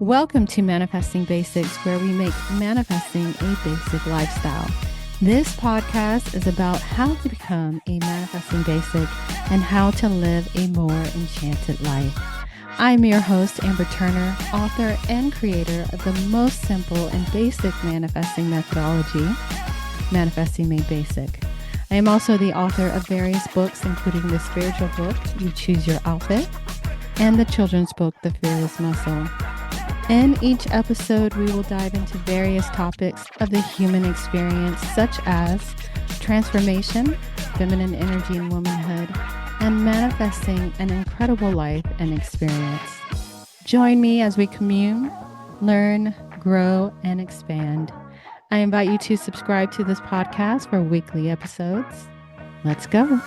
Welcome to Manifesting Basics, where we make manifesting a basic lifestyle. This podcast is about how to become a manifesting basic and how to live a more enchanted life. I'm your host, Amber Turner, author and creator of the most simple and basic manifesting methodology, Manifesting Made Basic. I am also the author of various books, including the spiritual book, You Choose Your Outfit, and the children's book, The Fearless Muscle. In each episode, we will dive into various topics of the human experience, such as transformation, feminine energy and womanhood, and manifesting an incredible life and experience. Join me as we commune, learn, grow, and expand. I invite you to subscribe to this podcast for weekly episodes. Let's go.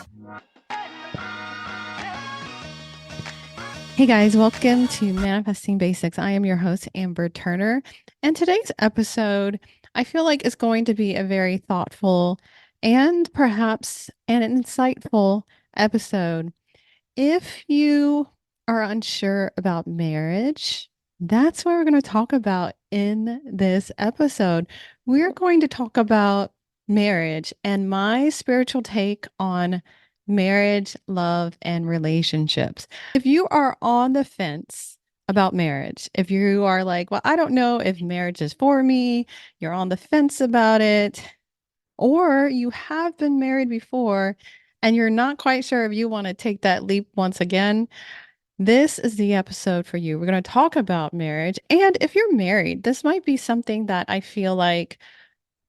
Hey guys, welcome to Manifesting Basics. I am your host, Amber Turner. And today's episode, I feel like is going to be a very thoughtful and perhaps an insightful episode. If you are unsure about marriage, that's what we're going to talk about in this episode. We're going to talk about marriage and my spiritual take on marriage, love, and relationships. If you are on the fence about marriage, if you are like, well, I don't know if marriage is for me, you're on the fence about it, or you have been married before and you're not quite sure if you want to take that leap once again, this is the episode for you. We're going to talk about marriage. And if you're married, this might be something that I feel like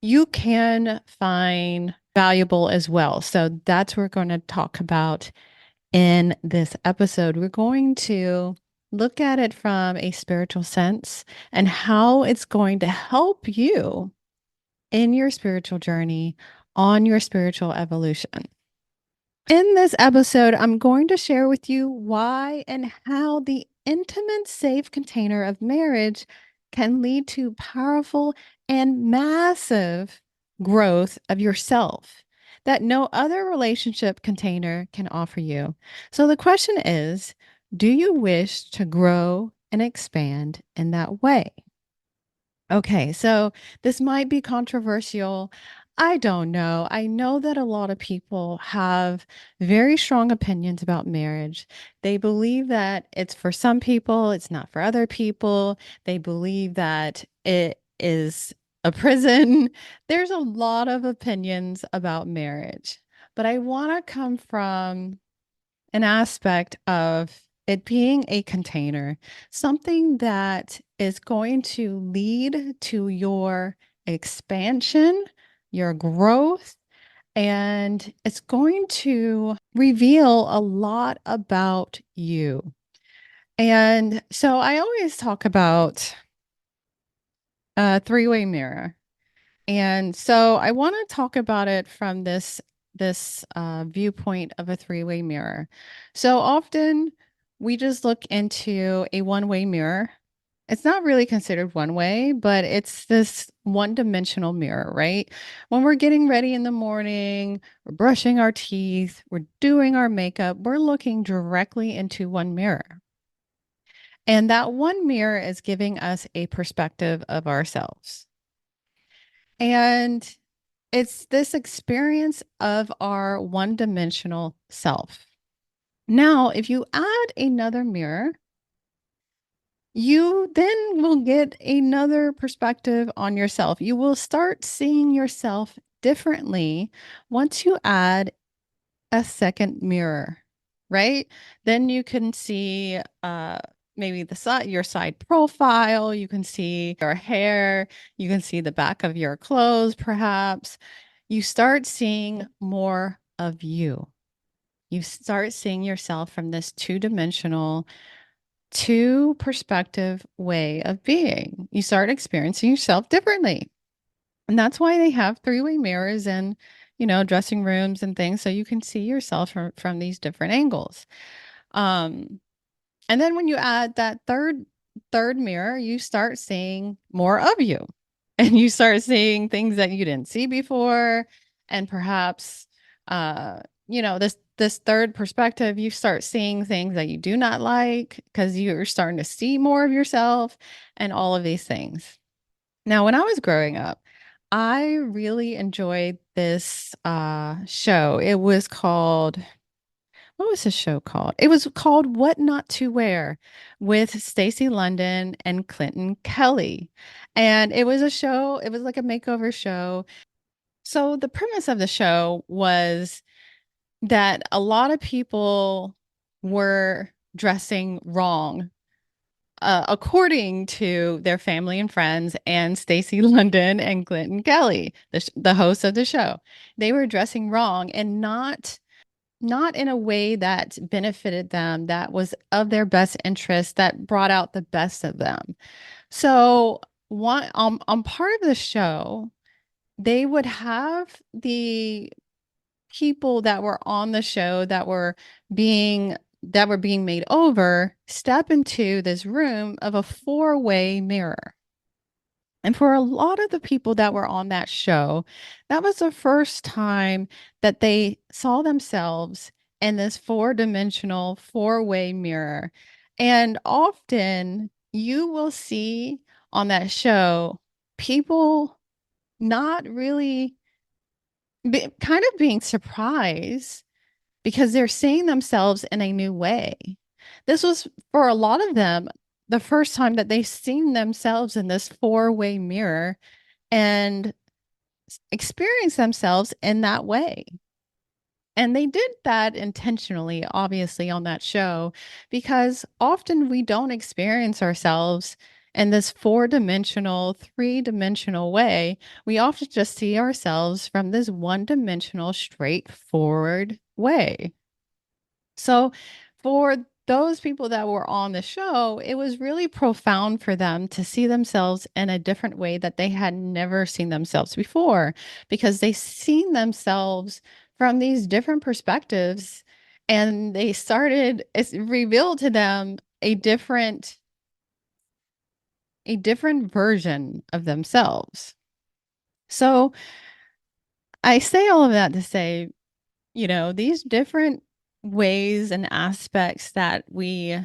you can find valuable as well. So that's what we're going to talk about in this episode. We're going to look at it from a spiritual sense and how it's going to help you in your spiritual journey, on your spiritual evolution. In this episode, I'm going to share with you why and how the intimate, safe container of marriage can lead to powerful and massive growth of yourself that no other relationship container can offer you. So the question is, do you wish to grow and expand in that way? Okay, so this might be controversial. I don't know. I know that a lot of people have very strong opinions about marriage. They believe that it's for some people, it's not for other people. They believe that it is a prison. There's a lot of opinions about marriage, but I want to come from an aspect of it being a container, something that is going to lead to your expansion, your growth, and it's going to reveal a lot about you. And so I always talk about a three-way mirror. And so I want to talk about it from this viewpoint of a three-way mirror. So often we just look into a one-way mirror. It's not really considered one way, but it's this one-dimensional mirror, right? When we're getting ready in the morning, we're brushing our teeth, we're doing our makeup, we're looking directly into one mirror. And that one mirror is giving us a perspective of ourselves. And it's this experience of our one-dimensional self. Now, if you add another mirror, you then will get another perspective on yourself. You will start seeing yourself differently once you add a second mirror, right? Then you can see maybe your side profile, you can see your hair, you can see the back of your clothes, perhaps. You start seeing more of you. You start seeing yourself from this two-dimensional, two-perspective way of being. You start experiencing yourself differently. And that's why they have three-way mirrors in, dressing rooms and things, so you can see yourself from these different angles. And then when you add that third mirror, you start seeing more of you. And you start seeing things that you didn't see before. And perhaps, this third perspective, you start seeing things that you do not like because you're starting to see more of yourself and all of these things. Now, when I was growing up, I really enjoyed this show. It was called, what was the show called? It was called What Not to Wear with Stacey London and Clinton Kelly. And it was a show, it was like a makeover show. So the premise of the show was that a lot of people were dressing wrong, according to their family and friends and Stacey London and Clinton Kelly, the hosts of the show. They were dressing wrong and not in a way that benefited them, that was of their best interest, that brought out the best of them. So on part of the show, they would have the people that were on the show being that were being made over step into this room of a four-way mirror. And for a lot of the people that were on that show, that was the first time that they saw themselves in this four-dimensional, four-way mirror. And often you will see on that show people not really kind of being surprised because they're seeing themselves in a new way. This was for a lot of them the first time that they've seen themselves in this four-way mirror and experience themselves in that way. And they did that intentionally, obviously, on that show, because often we don't experience ourselves in this four-dimensional, three-dimensional way. We often just see ourselves from this one-dimensional, straightforward way. So for those people that were on the show, it was really profound for them to see themselves in a different way that they had never seen themselves before, because they seen themselves from these different perspectives, and it's revealed to them a different version of themselves. So I say all of that to say, these different ways and aspects that we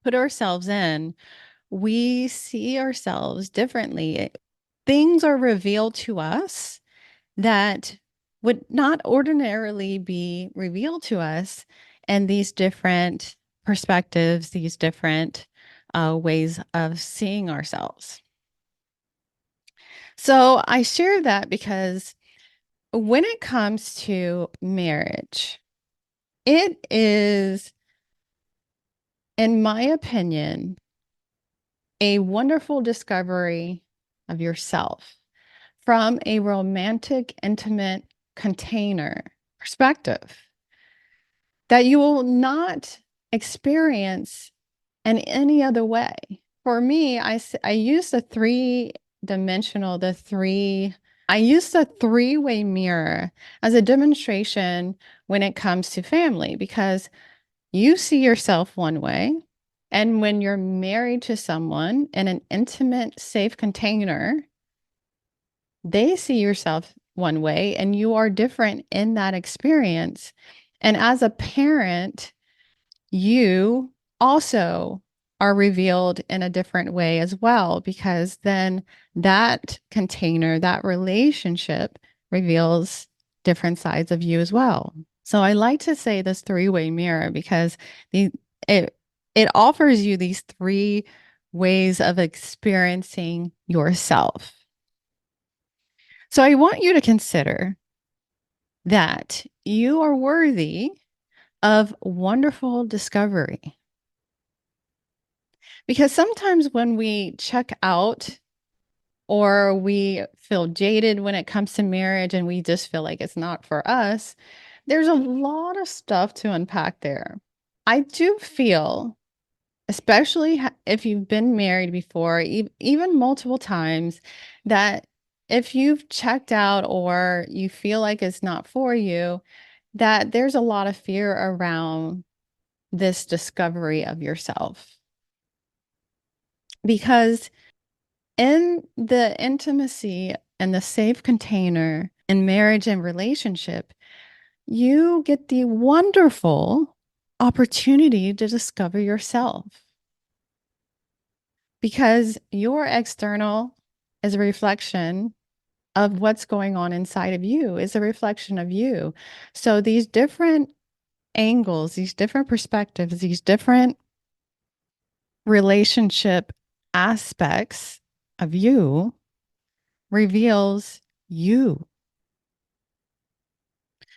put ourselves in, we see ourselves differently. Things are revealed to us that would not ordinarily be revealed to us in these different perspectives, these different ways of seeing ourselves. So I share that because when it comes to marriage, it is, in my opinion, a wonderful discovery of yourself from a romantic, intimate container perspective that you will not experience in any other way. For me, I use the I use the three-way mirror as a demonstration when it comes to family, because you see yourself one way. And when you're married to someone in an intimate, safe container, they see yourself one way and you are different in that experience. And as a parent, you also are revealed in a different way as well, because then that container, that relationship reveals different sides of you as well. So I like to say this three-way mirror because the it it offers you these three ways of experiencing yourself. So I want you to consider that you are worthy of wonderful discovery. Because sometimes when we check out or we feel jaded when it comes to marriage and we just feel like it's not for us, there's a lot of stuff to unpack there. I do feel, especially if you've been married before, even multiple times, that if you've checked out or you feel like it's not for you, that there's a lot of fear around this discovery of yourself. Because in the intimacy and the safe container in marriage and relationship, you get the wonderful opportunity to discover yourself because your external is a reflection of what's going on inside of you, is a reflection of you. So these different angles, these different perspectives, these different relationship aspects of you reveals you.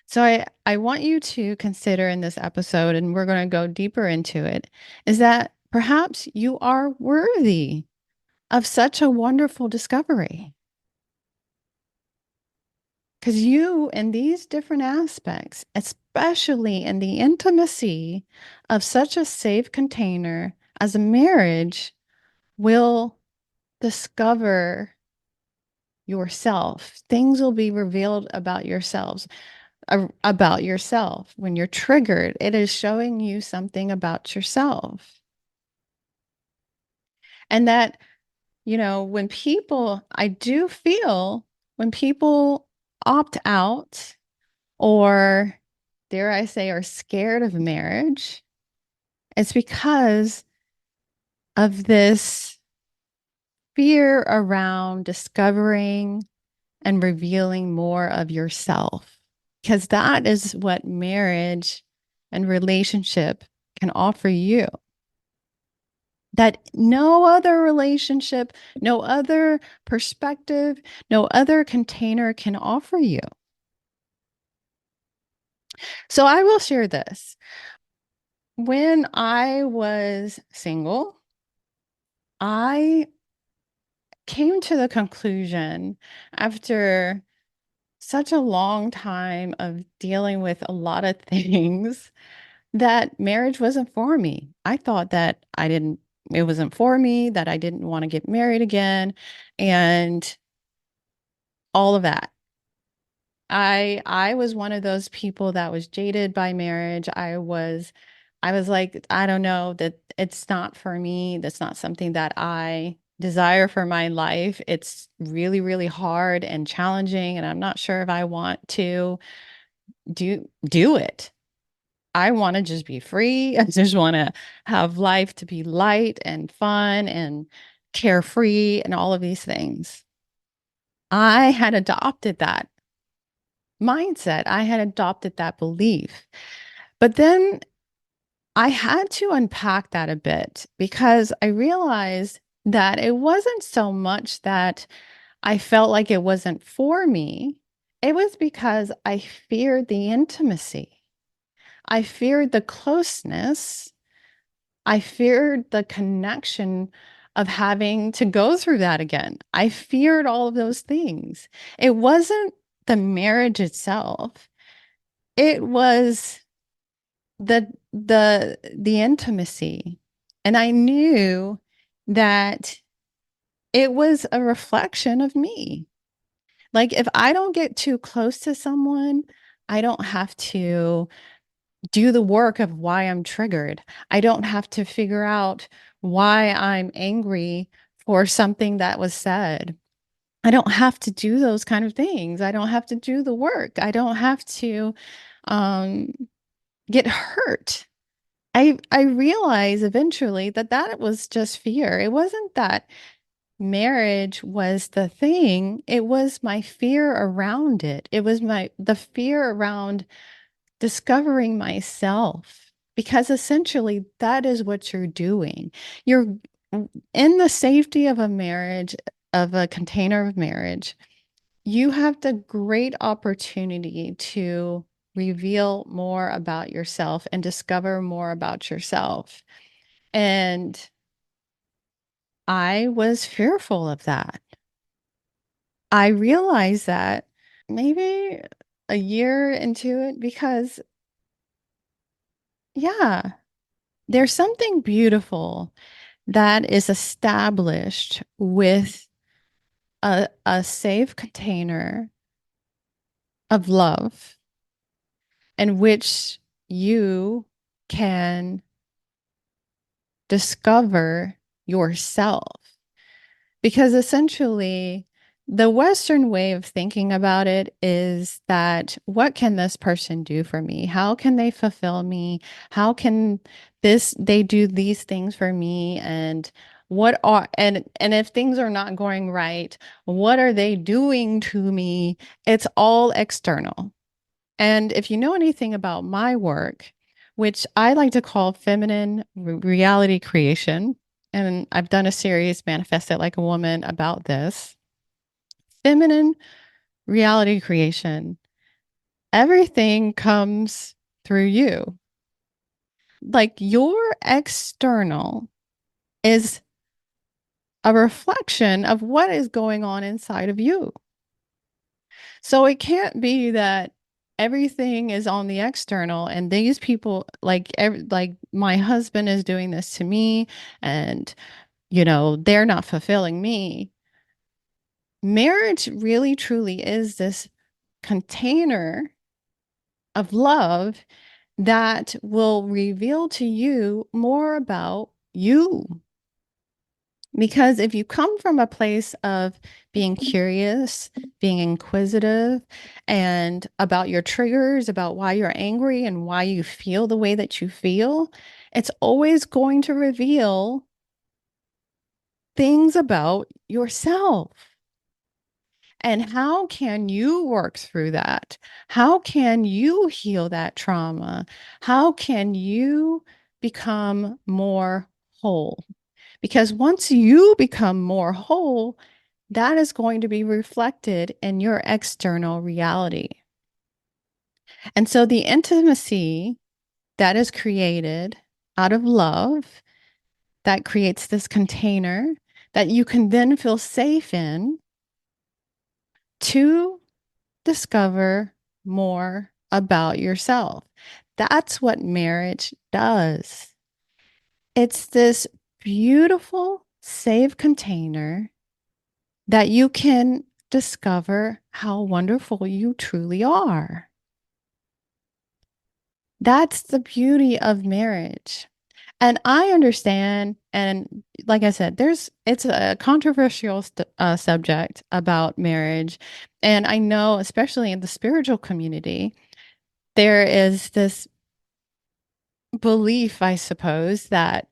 So I want you to consider in this episode, and we're going to go deeper into it, is that perhaps you are worthy of such a wonderful discovery. Because you, in these different aspects, especially in the intimacy of such a safe container as a marriage, will discover yourself. Things will be revealed about yourselves, about yourself. When you're triggered, it is showing you something about yourself. And that, when people, I do feel when people opt out or, dare I say, are scared of marriage, it's because of this fear around discovering and revealing more of yourself. Because that is what marriage and relationship can offer you. That no other relationship, no other perspective, no other container can offer you. So I will share this. When I was single, I came to the conclusion after such a long time of dealing with a lot of things that marriage wasn't for me. I thought that it wasn't for me, that I didn't want to get married again, and all of that. I was one of those people that was jaded by marriage. I was like, I don't know, that it's not for me. That's not something that I desire for my life. It's really, really hard and challenging, and I'm not sure if I want to do it. I want to just be free. I just want to have life to be light and fun and carefree and all of these things. I had adopted that mindset. I had adopted that belief. But then I had to unpack that a bit because I realized that it wasn't so much that I felt like it wasn't for me. It was because I feared the intimacy. I feared the closeness. I feared the connection of having to go through that again. I feared all of those things. It wasn't the marriage itself. It was the intimacy. And I knew that it was a reflection of me. Like if I don't get too close to someone, I don't have to do the work of why I'm triggered. I don't have to figure out why I'm angry for something that was said. I don't have to do those kind of things. I don't have to do the work. I don't have to um, get hurt. I realized eventually that that was just fear. It wasn't that marriage was the thing. It was my fear around it. It was the fear around discovering myself, because essentially that is what you're doing. You're in the safety of a marriage, of a container of marriage. You have the great opportunity to reveal more about yourself and discover more about yourself. And I was fearful of that. I realized that maybe a year into it because, yeah, there's something beautiful that is established with a safe container of love in which you can discover yourself. Because essentially, The Western way of thinking about it is that what can this person do for me? How can they fulfill me? How can they do these things for me? And and if things are not going right, what are they doing to me? It's all external. And if you know anything about my work, which I like to call feminine reality creation, and I've done a series, Manifest It Like a Woman, about this feminine reality creation, everything comes through you. Like your external is a reflection of what is going on inside of you. So it can't be that everything is on the external and these people like my husband is doing this to me and they're not fulfilling me. Marriage really truly is this container of love that will reveal to you more about you. Because if you come from a place of being curious, being inquisitive, and about your triggers, about why you're angry and why you feel the way that you feel, it's always going to reveal things about yourself. And how can you work through that? How can you heal that trauma? How can you become more whole? Because once you become more whole, that is going to be reflected in your external reality. And so the intimacy that is created out of love, that creates this container that you can then feel safe in to discover more about yourself. That's what marriage does. It's this beautiful, safe container that you can discover how wonderful you truly are. That's the beauty of marriage. And I understand, and like I said, it's a controversial subject about marriage. And I know, especially in the spiritual community, there is this belief, I suppose, that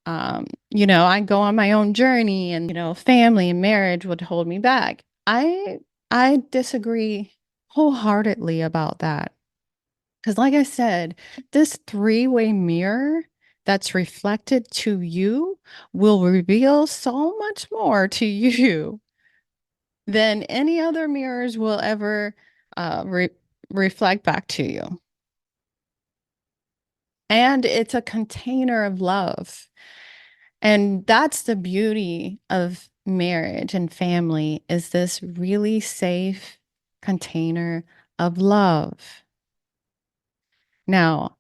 I go on my own journey and, family and marriage would hold me back. I disagree wholeheartedly about that. Because like I said, this three-way mirror that's reflected to you will reveal so much more to you than any other mirrors will ever reflect back to you. And it's a container of love. And that's the beauty of marriage and family is this really safe container of love. Now,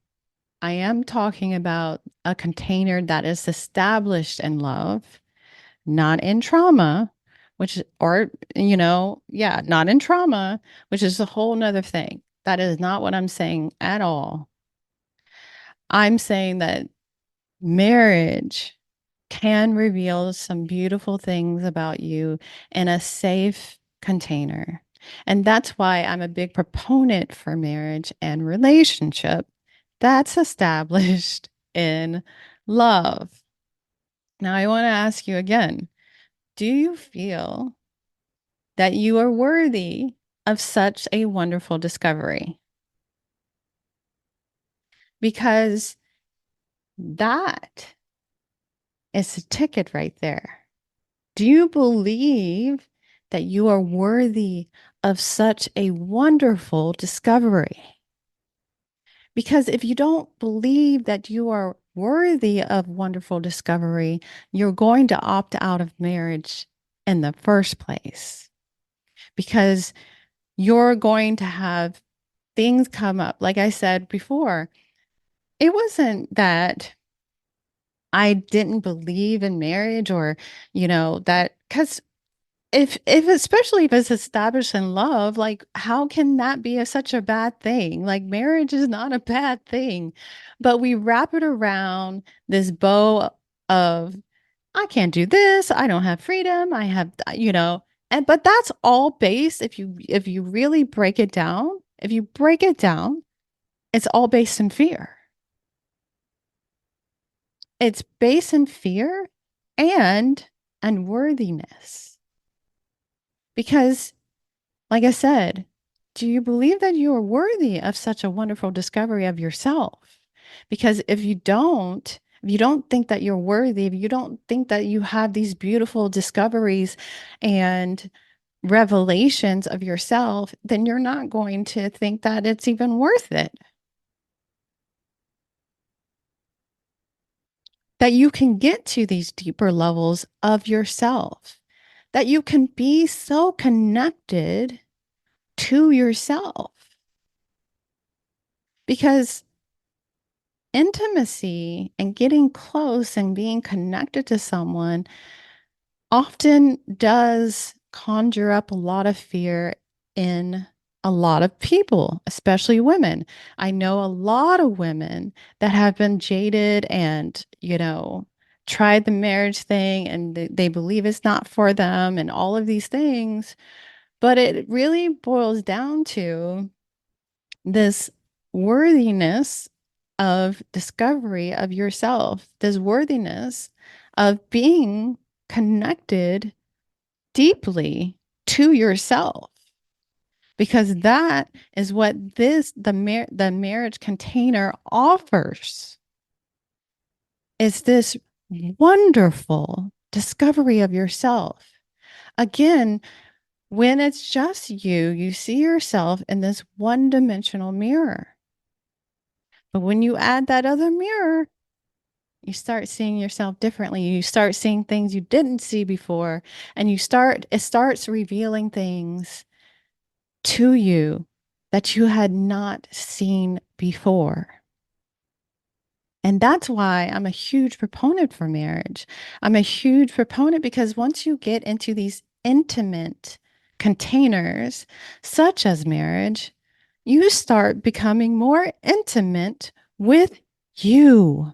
I am talking about a container that is established in love, not in trauma, not in trauma, which is a whole nother thing. That is not what I'm saying at all. I'm saying that marriage can reveal some beautiful things about you in a safe container. And that's why I'm a big proponent for marriage and relationship that's established in love. Now, I want to ask you again, do you feel that you are worthy of such a wonderful discovery? Because that is the ticket right there. Do you believe that you are worthy of such a wonderful discovery? Because if you don't believe that you are worthy of wonderful discovery, you're going to opt out of marriage in the first place. Because you're going to have things come up. Like I said before, it wasn't that I didn't believe in marriage or, that because if especially if it's established in love, like how can that be such a bad thing? Like marriage is not a bad thing, but we wrap it around this bow of I can't do this, I don't have freedom, I have, And but that's all based if you really break it down, if you break it down, it's all based in fear. It's based in fear and unworthiness. Because, like I said, do you believe that you are worthy of such a wonderful discovery of yourself? Because if you don't think that you're worthy, if you don't think that you have these beautiful discoveries and revelations of yourself, then you're not going to think that it's even worth it. That you can get to these deeper levels of yourself, that you can be so connected to yourself. Because intimacy and getting close and being connected to someone often does conjure up a lot of fear in a lot of people, especially women. I know a lot of women that have been jaded and, tried the marriage thing and they believe it's not for them and all of these things. But it really boils down to this worthiness of discovery of yourself, this worthiness of being connected deeply to yourself, because that is what the marriage container offers, is this wonderful discovery of yourself. Again, when it's just you see yourself in this one-dimensional mirror. But when you add that other mirror, you start seeing yourself differently. You start seeing things you didn't see before, and it starts revealing things to you that you had not seen before. And that's why I'm a huge proponent for marriage. I'm a huge proponent because once you get into these intimate containers, such as marriage, you start becoming more intimate with you.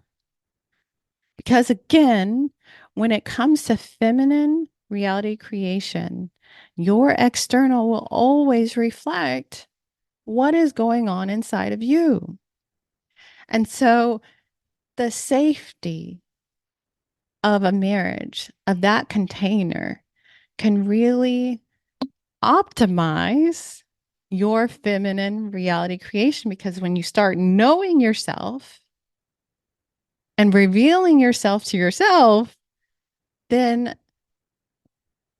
Because again, when it comes to feminine reality creation, your external will always reflect what is going on inside of you. And so the safety of a marriage, of that container, can really optimize your feminine reality creation, because when you start knowing yourself and revealing yourself to yourself, then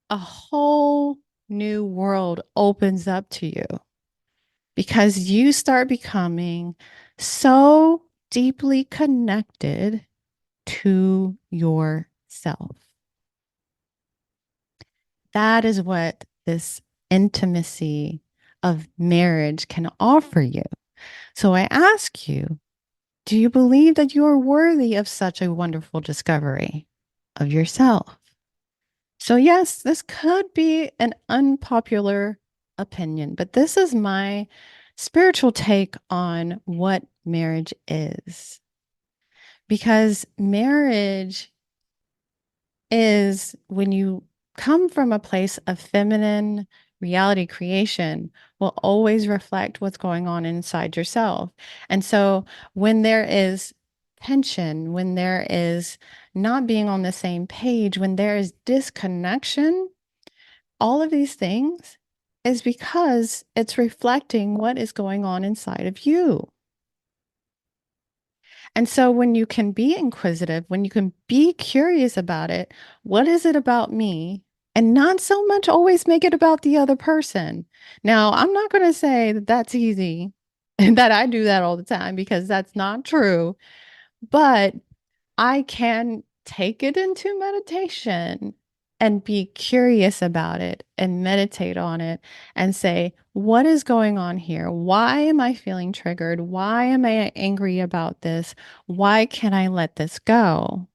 a whole new world opens up to you, because you start becoming so deeply connected to yourself. That is what this intimacy of marriage can offer you. So I ask you, do you believe that you are worthy of such a wonderful discovery of yourself? So, yes, this could be an unpopular opinion, but this is my spiritual take on what marriage is. Because marriage is when you come from a place of feminine reality creation, will always reflect what's going on inside yourself. And so when there is tension, when there is not being on the same page, when there is disconnection, all of these things is because it's reflecting what is going on inside of you. And so when you can be inquisitive, when you can be curious about it, what is it about me? And not so much always make it about the other person. Now, I'm not going to say that that's easy and that I do that all the time, because that's not true. But I can take it into meditation and be curious about it and meditate on it and say, what is going on here? Why am I feeling triggered? Why am I angry about this? Why can I let this go?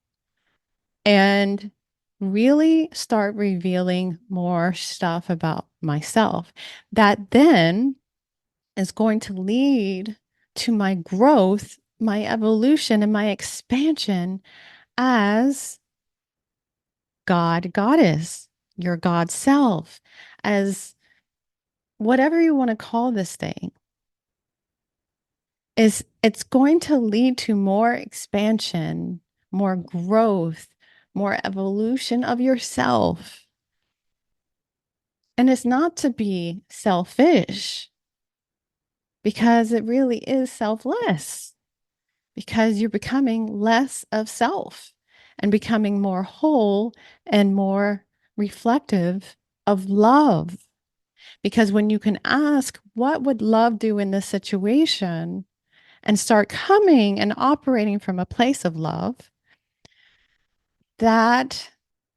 And really start revealing more stuff about myself that then is going to lead to my growth, my evolution, and my expansion as God, goddess. your God self, as whatever you want to call this thing, is it's going to lead to more expansion, more growth, more evolution of yourself. And it's not to be selfish because it really is selfless, because you're becoming less of self and becoming more whole and more reflective of love. Because when you can ask, what would love do in this situation? And start coming and operating from a place of love, that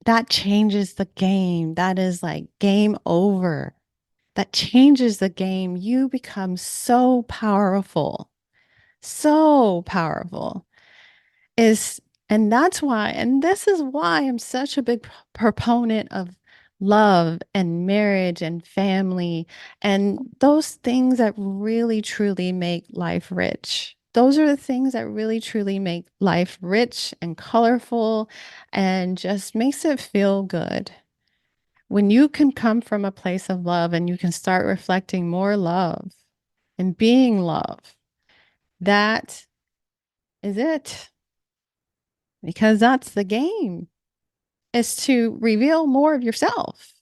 that changes the game. That is like game over. That changes the game. You become so powerful. So powerful. Is and that's why, and this is why I'm such a big proponent of love and marriage and family and those things that really truly make life rich. Those are the things that really truly make life rich and colorful and just makes it feel good. When you can come from a place of love and you can start reflecting more love and being love, that is it. Because that's the game, is to reveal more of yourself.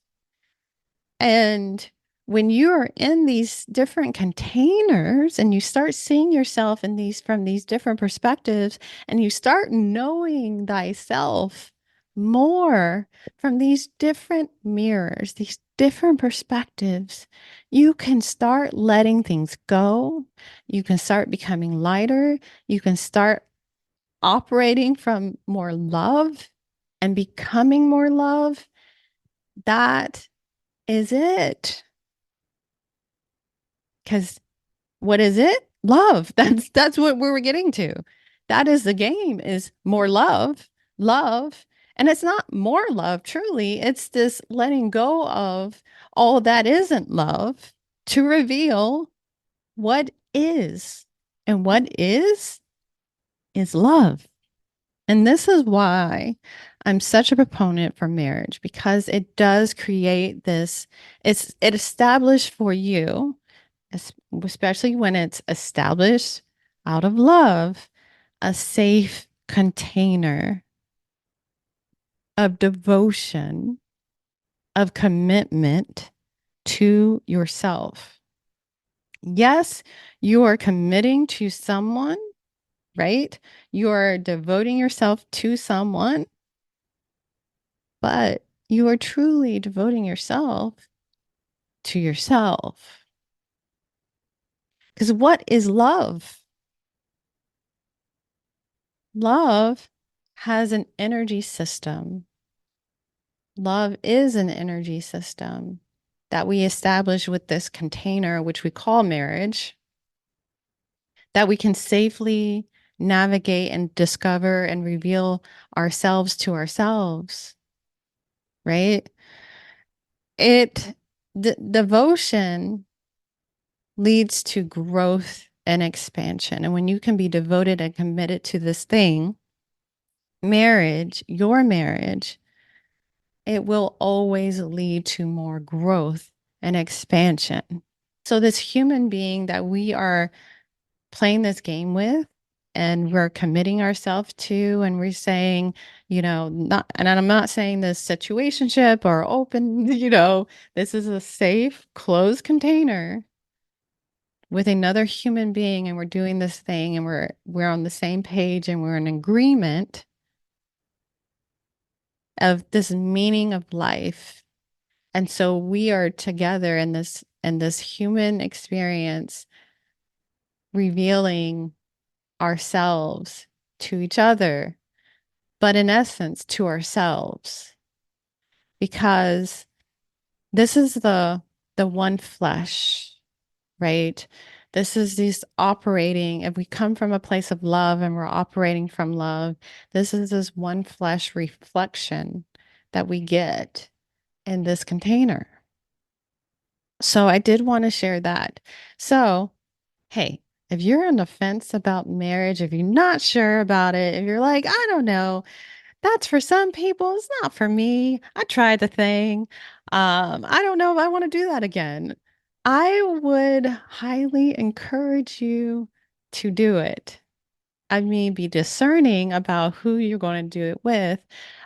And when you're in these different containers and you start seeing yourself in these from these different perspectives and you start knowing thyself more from these different mirrors, these different perspectives, you can start letting things go. You can start becoming lighter. You can start operating from more love and becoming more love. That is it. Because what is it? Love. That's what we were getting to. That is the game, is more love, love. And it's not more love, truly. It's this letting go of all that isn't love to reveal what is. And what is love. And this is why I'm such a proponent for marriage, because it does create this, it established for you, especially when it's established out of love, a safe container of devotion, of commitment to yourself. Yes, you are committing to someone, right? You are devoting yourself to someone, but you are truly devoting yourself to yourself. Because what is love? Love has an energy system. Love is an energy system that we establish with this container, which we call marriage, that we can safely navigate and discover and reveal ourselves to ourselves, right? It, devotion leads to growth and expansion. And when you can be devoted and committed to this thing, marriage, your marriage, it will always lead to more growth and expansion. So, this human being that we are playing this game with, and we're committing ourselves to, and we're saying, not, and I'm not saying this situationship or open, this is a safe, closed container with another human being, and we're doing this thing, and we're on the same page, and we're in agreement of this meaning of life. And so we are together in this human experience, revealing ourselves to each other, but in essence to ourselves, because this is the one flesh, right? This is this operating, if we come from a place of love and we're operating from love, this is this one flesh reflection that we get in this container. So I did want to share that. So, hey, if you're on the fence about marriage, if you're not sure about it, if you're like, I don't know, That's for some people. It's not for me. I tried the thing. I don't know if I want to do that again. I would highly encourage you to do it. I mean, be discerning about who you're going to do it with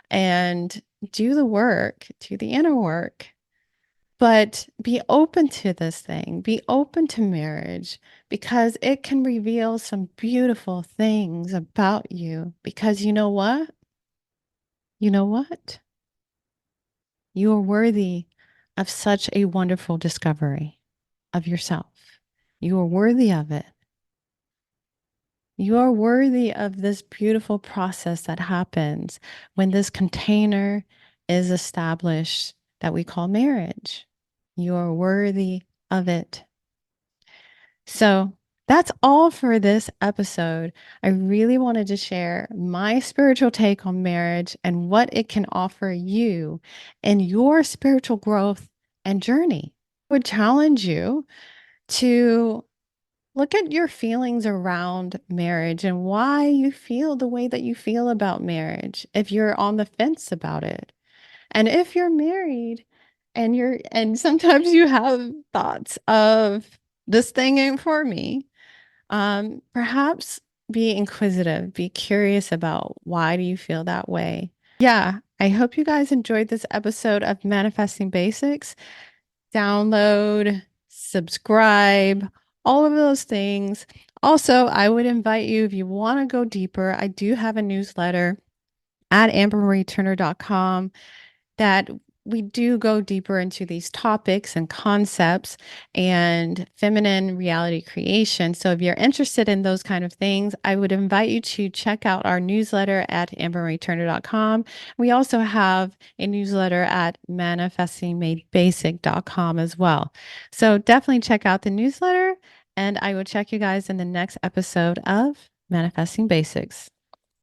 and do the work, do the inner work. But be open to this thing, be open to marriage because it can reveal some beautiful things about you. Because you know what? You know what? You are worthy of such a wonderful discovery of yourself. You are worthy of it. You are worthy of this beautiful process that happens when this container is established that we call marriage. You are worthy of it. So that's all for this episode. I really wanted to share my spiritual take on marriage and what it can offer you in your spiritual growth and journey. I would challenge you to look at your feelings around marriage and why you feel the way that you feel about marriage, if you're on the fence about it. And if you're married and sometimes you have thoughts of this thing ain't for me, perhaps be inquisitive, be curious about why do you feel that way. Yeah, I hope you guys enjoyed this episode of Manifesting Basics. Download, subscribe, all of those things. Also, I would invite you if you want to go deeper, I do have a newsletter at ambermarieturner.com that we do go deeper into these topics and concepts and feminine reality creation. So if you're interested in those kind of things, I would invite you to check out our newsletter at ambermarieturner.com. We also have a newsletter at manifestingmadebasic.com as well. So definitely check out the newsletter, and I will check you guys in the next episode of Manifesting Basics.